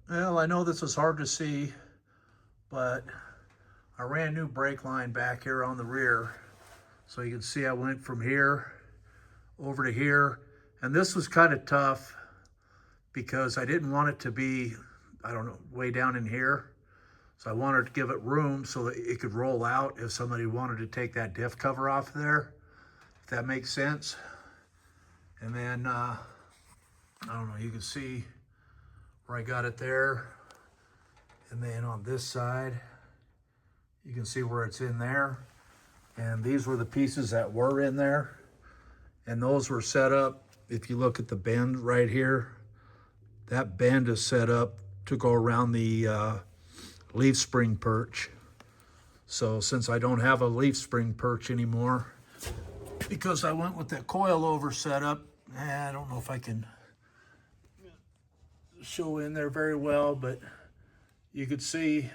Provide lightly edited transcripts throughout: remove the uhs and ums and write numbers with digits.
Well, I know this is hard to see, but I ran new brake line back here on the rear. So you can see I went from here over to here. And this was kind of tough because I didn't want it to be, I don't know, way down in here. So I wanted to give it room so that it could roll out if somebody wanted to take that diff cover off there, if that makes sense. And then, I don't know, you can see where I got it there. And then on this side, you can see where it's in there. And these were the pieces that were in there. And those were set up, if you look at the bend right here, that bend is set up to go around the leaf spring perch. So since I don't have a leaf spring perch anymore, because I went with that coilover setup, I don't know if I can show in there very well, but you could see,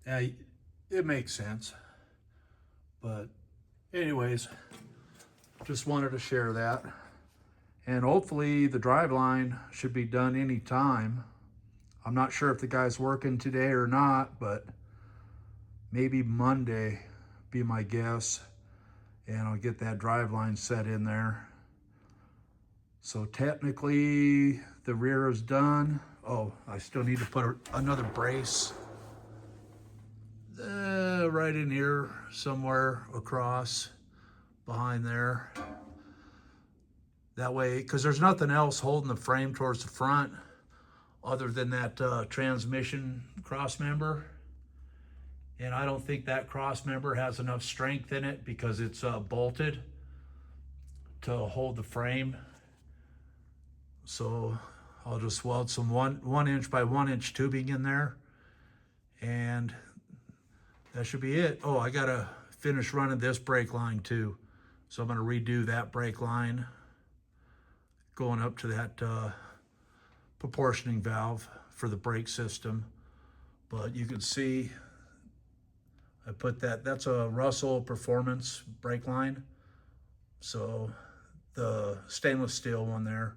it makes sense. But anyways, just wanted to share that. And hopefully the driveline should be done anytime. I'm not sure if the guy's working today or not, but maybe Monday be my guess. And I'll get that driveline set in there. So technically the rear is done. Oh, I still need to put another brace right in here somewhere across behind there. That way, because there's nothing else holding the frame towards the front other than that transmission cross member. And I don't think that cross member has enough strength in it because it's bolted to hold the frame. So I'll just weld some 1 inch by 1 inch tubing in there, and that should be it. Oh, I gotta finish running this brake line too. So I'm gonna redo that brake line going up to that proportioning valve for the brake system. But you can see I put that's a Russell Performance brake line. So the stainless steel one there.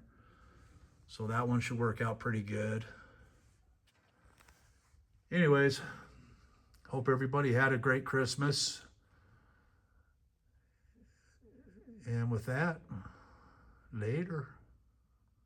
So that one should work out pretty good. Anyways, hope everybody had a great Christmas. And with that, later.